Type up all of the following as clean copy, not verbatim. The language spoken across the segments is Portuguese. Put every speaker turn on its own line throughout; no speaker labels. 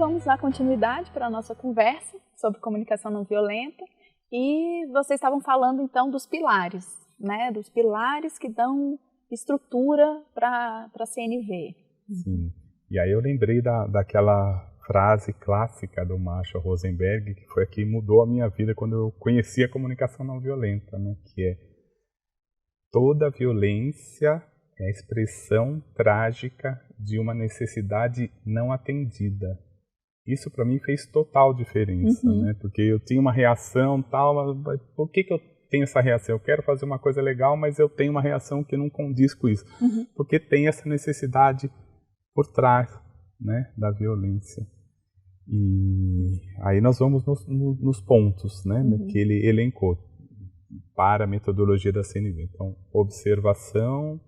vamos dar continuidade para a nossa conversa sobre comunicação não violenta. E vocês estavam falando, então, dos pilares, né? Dos pilares que dão estrutura para a CNV.
Sim. E aí eu lembrei daquela frase clássica do Marshall Rosenberg, que foi a que mudou a minha vida quando eu conheci a comunicação não violenta, né? Que é: toda violência é a expressão trágica de uma necessidade não atendida. Isso para mim fez total diferença, né? Porque eu tinha uma reação tal, mas por que eu tenho essa reação? Eu quero fazer uma coisa legal, mas eu tenho uma reação que não condiz com isso. Porque tem essa necessidade por trás, né, da violência. E aí nós vamos nos pontos, né, que ele elencou para a metodologia da CNV. Então, observação,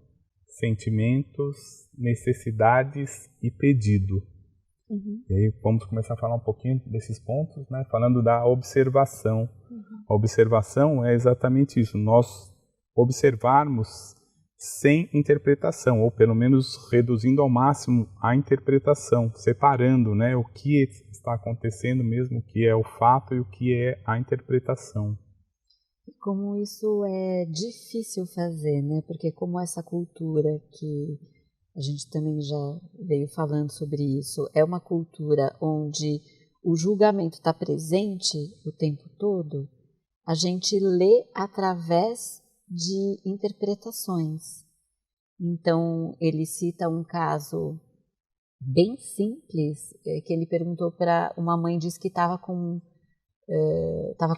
sentimentos, necessidades e pedido. E aí vamos começar a falar um pouquinho desses pontos, né, falando da observação. A observação é exatamente isso, nós observarmos sem interpretação, ou pelo menos reduzindo ao máximo a interpretação, separando, né, o que está acontecendo mesmo, o que é o fato e o que é a interpretação.
Como isso é difícil fazer, né? Porque como essa cultura que a gente também já veio falando sobre isso, é uma cultura onde o julgamento está presente o tempo todo, a gente lê através de interpretações. Então, ele cita um caso bem simples, que ele perguntou para uma mãe, disse que estava com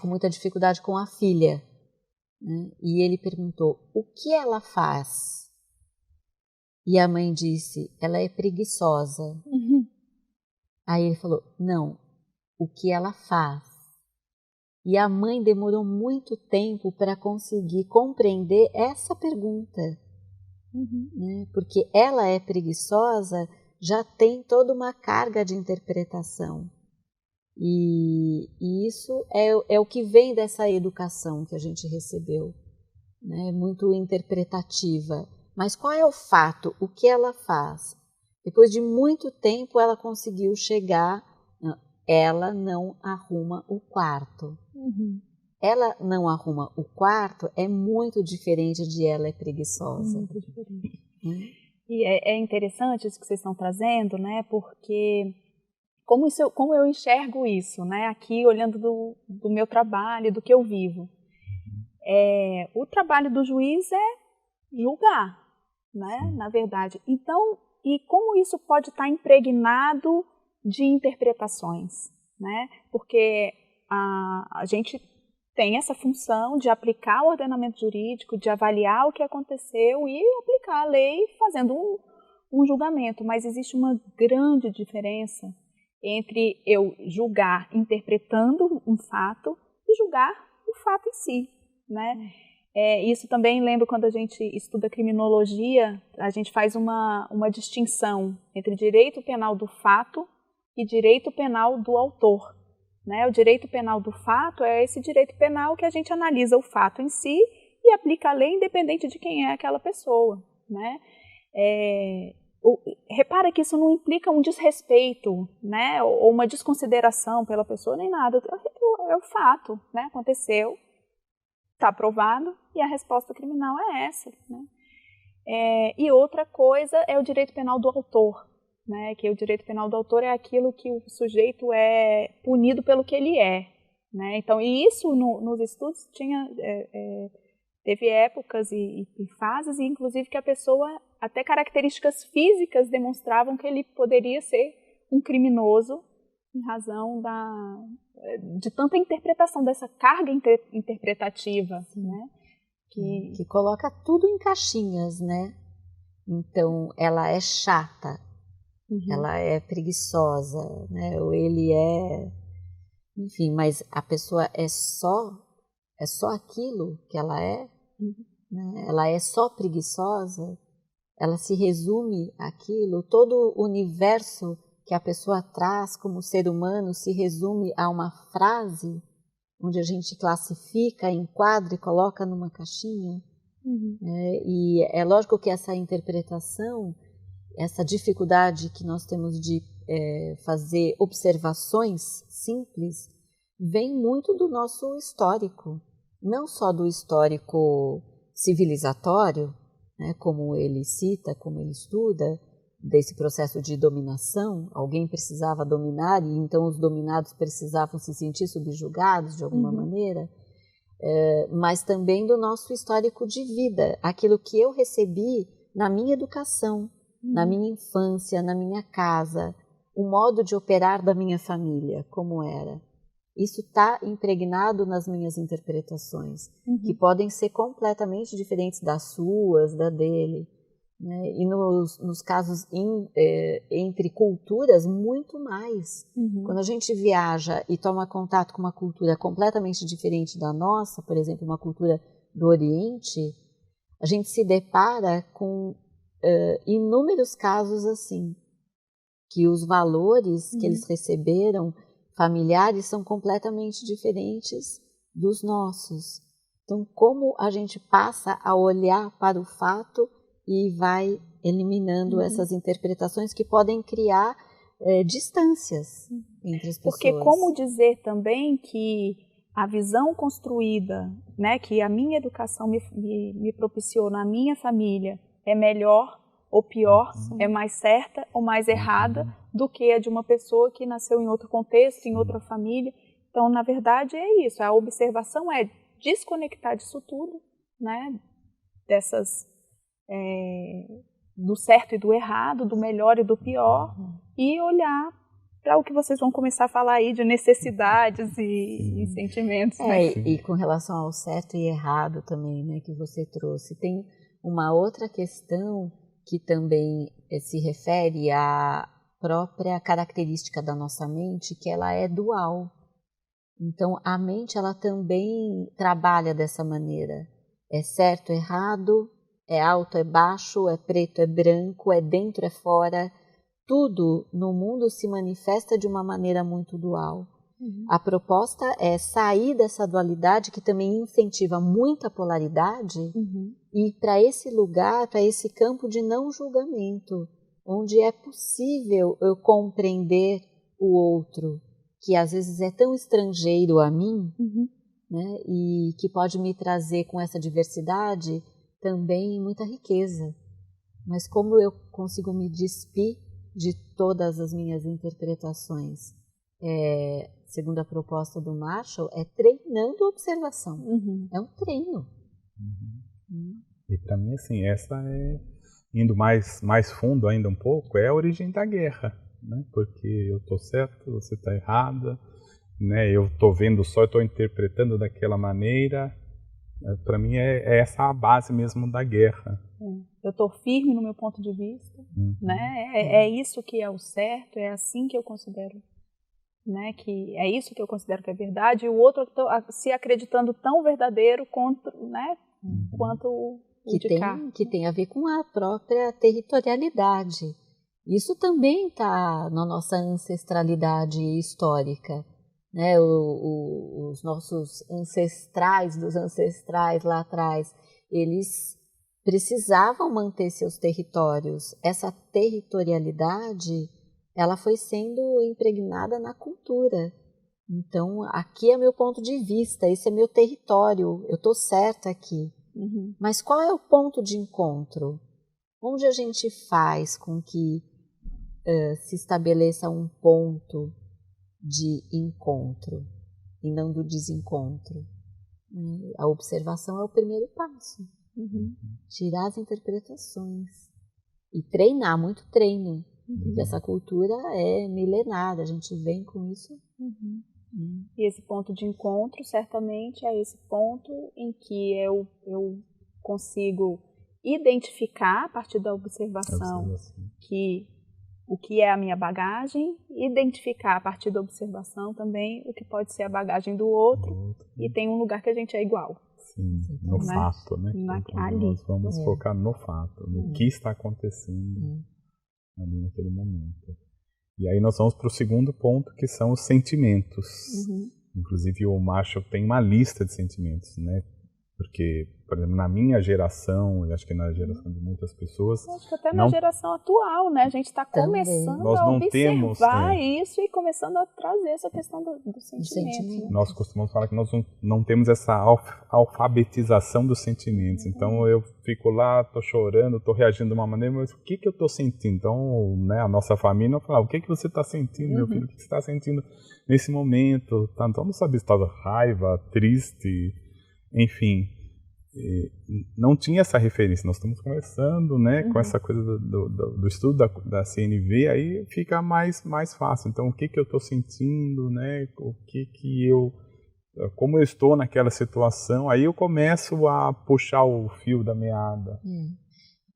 muita dificuldade com a filha, né? E ele perguntou: o que ela faz? E a mãe disse: ela é preguiçosa. Aí ele falou: não, o que ela faz? E a mãe demorou muito tempo para conseguir compreender essa pergunta, né? Porque ela é preguiçosa, já tem toda uma carga de interpretação. E isso é o que vem dessa educação que a gente recebeu, né? Muito interpretativa. Mas qual é o fato? O que ela faz? Depois de muito tempo ela conseguiu chegar, ela não arruma o quarto. Ela não arruma o quarto é muito diferente de ela é preguiçosa.
Muito diferente. E é interessante isso que vocês estão trazendo, né? Porque como eu enxergo isso, né? Aqui olhando do meu trabalho, do que eu vivo. O trabalho do juiz é julgar, né? Na verdade. Então, e como isso pode estar impregnado de interpretações, né? Porque a gente tem essa função de aplicar o ordenamento jurídico, de avaliar o que aconteceu e aplicar a lei fazendo um julgamento. Mas existe uma grande diferença entre eu julgar interpretando um fato e julgar o fato em si, né? Isso também lembro quando a gente estuda criminologia, a gente faz uma distinção entre direito penal do fato e direito penal do autor, né? O direito penal do fato é esse direito penal que a gente analisa o fato em si e aplica a lei independente de quem é aquela pessoa, né? Repara que isso não implica um desrespeito, né? Ou uma desconsideração pela pessoa, nem nada. É o fato, né? Aconteceu, está provado e a resposta criminal é essa, né? E outra coisa é o direito penal do autor, né? Que o direito penal do autor é aquilo que o sujeito é punido pelo que ele é, né? Então, e isso nos estudos teve épocas e fases, e inclusive que a pessoa, até características físicas demonstravam que ele poderia ser um criminoso em razão de tanta interpretação, dessa carga interpretativa, né?
Que coloca tudo em caixinhas, né? Então, ela é chata, ela é preguiçosa, né? Ou ele é... Enfim, mas a pessoa é só aquilo que ela é, né? Ela é só preguiçosa, ela se resume àquilo, todo o universo que a pessoa traz como ser humano se resume a uma frase onde a gente classifica, enquadra e coloca numa caixinha. E é lógico que essa interpretação, essa dificuldade que nós temos de fazer observações simples vem muito do nosso histórico, não só do histórico civilizatório, né, como ele cita, como ele estuda, desse processo de dominação. Alguém precisava dominar e então os dominados precisavam se sentir subjugados de alguma maneira, mas também do nosso histórico de vida, aquilo que eu recebi na minha educação, na minha infância, na minha casa, o modo de operar da minha família, como era. Isso está impregnado nas minhas interpretações, que podem ser completamente diferentes das suas, da dele, né? E nos casos entre culturas, muito mais. Quando a gente viaja e toma contato com uma cultura completamente diferente da nossa, por exemplo, uma cultura do Oriente, a gente se depara com inúmeros casos assim, que os valores que eles receberam familiares são completamente diferentes dos nossos. Então, como a gente passa a olhar para o fato e vai eliminando essas interpretações que podem criar distâncias entre as pessoas.
Porque como dizer também que a visão construída, né, que a minha educação me propiciou na minha família é melhor ou pior, é mais certa ou mais errada do que a de uma pessoa que nasceu em outro contexto, em outra família. Então, na verdade, é isso. A observação é desconectar disso tudo, né, do certo e do errado, do melhor e do pior, e olhar para o que vocês vão começar a falar aí de necessidades e sentimentos. Né?
E com relação ao certo e errado também, né, que você trouxe, tem uma outra questão que também se refere à própria característica da nossa mente, que ela é dual. Então, a mente ela também trabalha dessa maneira. É certo, é errado, é alto, é baixo, é preto, é branco, é dentro, é fora. Tudo no mundo se manifesta de uma maneira muito dual. A proposta é sair dessa dualidade que também incentiva muita polaridade e ir para esse lugar, para esse campo de não julgamento, onde é possível eu compreender o outro, que às vezes é tão estrangeiro a mim, né, e que pode me trazer com essa diversidade também muita riqueza. Mas como eu consigo me despir de todas as minhas interpretações? Segundo a proposta do Marshall, é treinando a observação. É um treino.
E para mim, assim, essa é, indo mais fundo ainda um pouco, é a origem da guerra, né? Porque eu estou certo, você está errada, né? Eu estou vendo só, eu estou interpretando daquela maneira. Para mim é essa a base mesmo da guerra.
Eu estou firme no meu ponto de vista, né? É isso que é o certo, é assim que eu considero, né? Que é isso que eu considero que é verdade, e o outro se acreditando tão verdadeiro quanto, né? Quanto o de cá.
Que tem a ver com a própria territorialidade. Isso também está na nossa ancestralidade histórica. Né, os nossos ancestrais dos ancestrais lá atrás, eles precisavam manter seus territórios. Essa territorialidade, ela foi sendo impregnada na cultura. Então, aqui é meu ponto de vista, esse é meu território, eu estou certa aqui. Mas qual é o ponto de encontro? Onde a gente faz com que se estabeleça um ponto de encontro e não do desencontro? A observação é o primeiro passo. Tirar as interpretações e treinar, muito treino, porque essa cultura é milenar, a gente vem com isso.
E esse ponto de encontro certamente é esse ponto em que eu consigo identificar a partir da observação que o que é a minha bagagem, identificar a partir da observação também o que pode ser a bagagem do outro, e tem um lugar que a gente é igual.
Sim, no fato, né?
Ali.
Nós vamos focar no fato, no que está acontecendo ali naquele momento. E aí nós vamos para o segundo ponto, que são os sentimentos. Inclusive o Marshall tem uma lista de sentimentos, né? Porque, por exemplo, na minha geração, e acho que na geração de muitas pessoas...
Acho que até na geração atual, né? A gente está começando a observar isso e começando a trazer essa questão do sentimento.
Nós costumamos falar que nós não temos essa alfabetização dos sentimentos. Então, eu fico lá, estou chorando, estou reagindo de uma maneira, mas o que eu estou sentindo? Então, né, a nossa família fala, o que você está sentindo, meu filho? O que você está sentindo nesse momento? Então, não sabe se estava raiva, triste... Enfim, não tinha essa referência. Nós estamos começando, né, com essa coisa do estudo da CNV, aí fica mais fácil. Então, o que eu estou sentindo, né, como eu estou naquela situação, aí eu começo a puxar o fio da meada.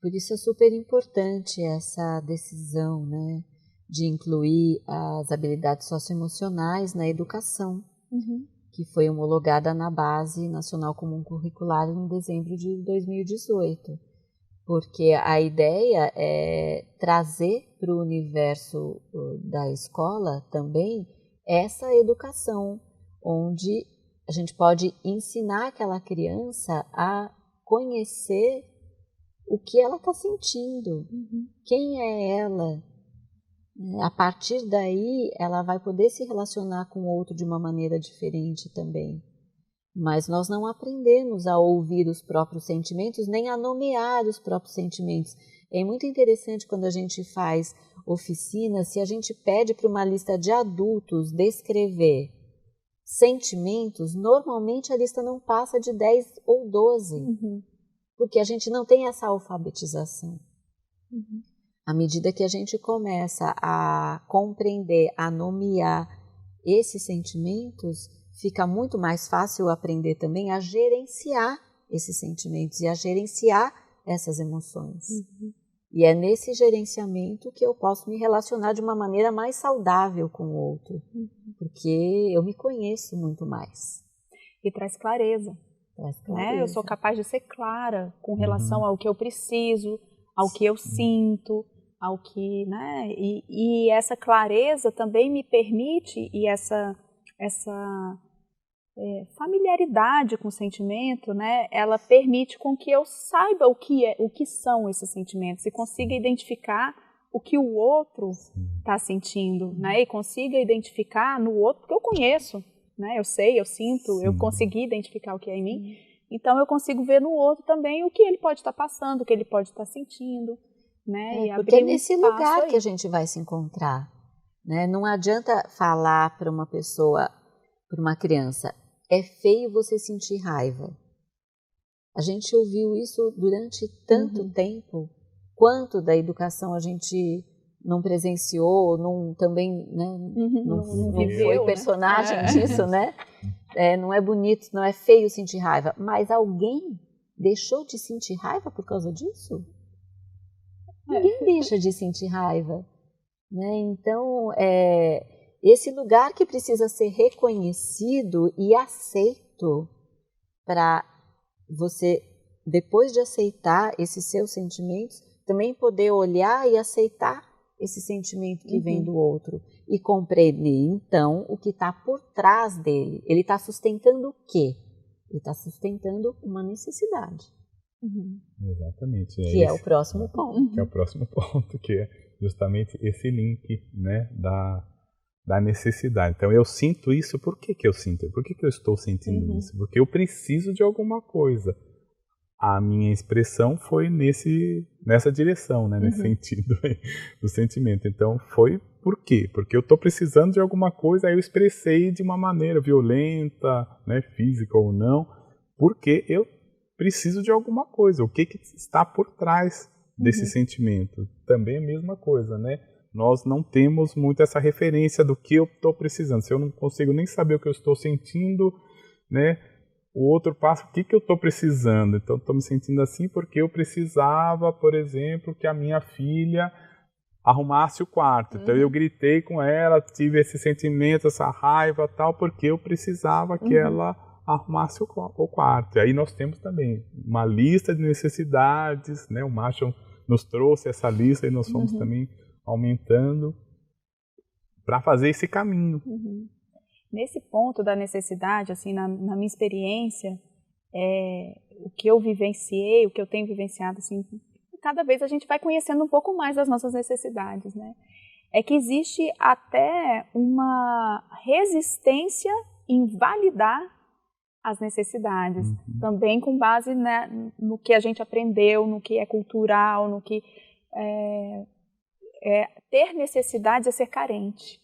Por isso é super importante essa decisão, né, de incluir as habilidades socioemocionais na educação. Que foi homologada na Base Nacional Comum Curricular em dezembro de 2018. Porque a ideia é trazer para o universo da escola também essa educação, onde a gente pode ensinar aquela criança a conhecer o que ela está sentindo, quem é ela. A partir daí, ela vai poder se relacionar com o outro de uma maneira diferente também. Mas nós não aprendemos a ouvir os próprios sentimentos, nem a nomear os próprios sentimentos. É muito interessante quando a gente faz oficinas, se a gente pede para uma lista de adultos descrever sentimentos, normalmente a lista não passa de 10 ou 12, porque a gente não tem essa alfabetização. À medida que a gente começa a compreender, a nomear esses sentimentos, fica muito mais fácil aprender também a gerenciar esses sentimentos e a gerenciar essas emoções. E é nesse gerenciamento que eu posso me relacionar de uma maneira mais saudável com o outro, porque eu me conheço muito mais.
E traz clareza. Né? Eu sou capaz de ser clara com relação ao que eu preciso, ao que eu sinto, ao que, né? E essa clareza também me permite, e essa familiaridade com o sentimento, né? Ela permite com que eu saiba o que são esses sentimentos e consiga identificar o que o outro está sentindo, né? E consiga identificar no outro, porque eu conheço, né? Eu sei, eu sinto, eu consegui identificar o que é em mim, então eu consigo ver no outro também o que ele pode estar passando, o que ele pode estar sentindo. Né?
Porque é nesse lugar que a gente vai se encontrar. Né? Não adianta falar para uma pessoa, para uma criança, é feio você sentir raiva. A gente ouviu isso durante tanto tempo, quanto da educação a gente não presenciou, também não foi personagem disso, né? Não é bonito, não é feio sentir raiva, mas alguém deixou de sentir raiva por causa disso? Ninguém deixa de sentir raiva, né? Então, esse lugar que precisa ser reconhecido e aceito para você, depois de aceitar esses seus sentimentos, também poder olhar e aceitar esse sentimento que vem do outro e compreender, então, o que está por trás dele. Ele está sustentando o quê? Ele está sustentando uma necessidade.
Exatamente.
Que é o próximo ponto.
Que é o próximo ponto, que é justamente esse link, né, da necessidade. Então, eu sinto isso, por que eu sinto? Por que eu estou sentindo isso? Porque eu preciso de alguma coisa. A minha expressão foi nessa direção, né, nesse sentido aí, do sentimento. Então, foi por quê? Porque eu estou precisando de alguma coisa, aí eu expressei de uma maneira violenta, né, física ou não, porque eu preciso de alguma coisa. O que está por trás desse sentimento? Também é a mesma coisa, né? Nós não temos muito essa referência do que eu estou precisando. Se eu não consigo nem saber o que eu estou sentindo, né? O outro passa, o que eu estou precisando? Então, estou me sentindo assim porque eu precisava, por exemplo, que a minha filha arrumasse o quarto. Então, eu gritei com ela, tive esse sentimento, essa raiva, tal, porque eu precisava que ela arrumasse o quarto. E aí nós temos também uma lista de necessidades, né? O Marshall nos trouxe essa lista e nós fomos também aumentando para fazer esse caminho.
Nesse ponto da necessidade, assim, na minha experiência, o que eu vivenciei, o que eu tenho vivenciado, assim, cada vez a gente vai conhecendo um pouco mais das nossas necessidades, né? É que existe até uma resistência em validar as necessidades, também com base, né, no que a gente aprendeu, no que é cultural, no que ter necessidades é ser carente,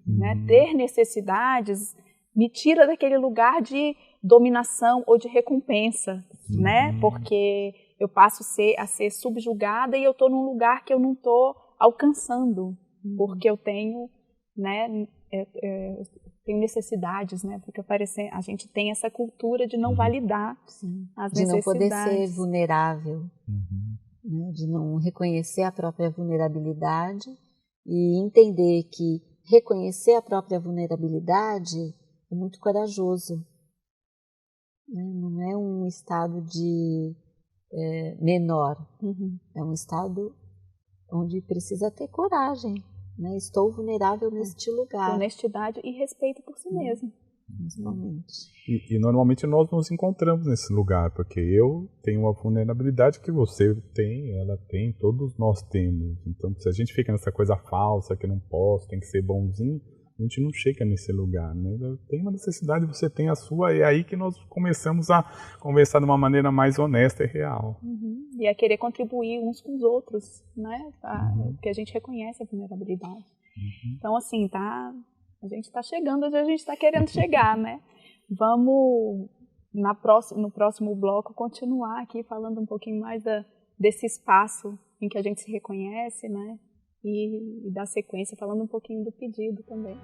né? Ter necessidades me tira daquele lugar de dominação ou de recompensa, né? Porque eu passo a ser subjugada e eu estou num lugar que eu não estou alcançando, porque eu tenho, né, tenho necessidades, né? Porque a gente tem essa cultura de não validar as necessidades.
De não poder ser vulnerável, né? De não reconhecer a própria vulnerabilidade e entender que reconhecer a própria vulnerabilidade é muito corajoso, né? Não é um estado de menor, é um estado onde precisa ter coragem, né? Estou vulnerável neste lugar.
Honestidade e respeito por si mesmo.
Principalmente.
E normalmente nós nos encontramos nesse lugar, porque eu tenho uma vulnerabilidade que você tem, ela tem, todos nós temos. Então, se a gente fica nessa coisa falsa, que não posso, tem que ser bonzinho, a gente não chega nesse lugar, né? Tem uma necessidade, você tem a sua, e é aí que nós começamos a conversar de uma maneira mais honesta e real.
E a querer contribuir uns com os outros, né? Porque a gente reconhece a vulnerabilidade. Então, assim, a gente está chegando onde a gente está querendo chegar, né? Vamos, no próximo bloco, continuar aqui falando um pouquinho mais desse espaço em que a gente se reconhece, né? E dar sequência falando um pouquinho do pedido também.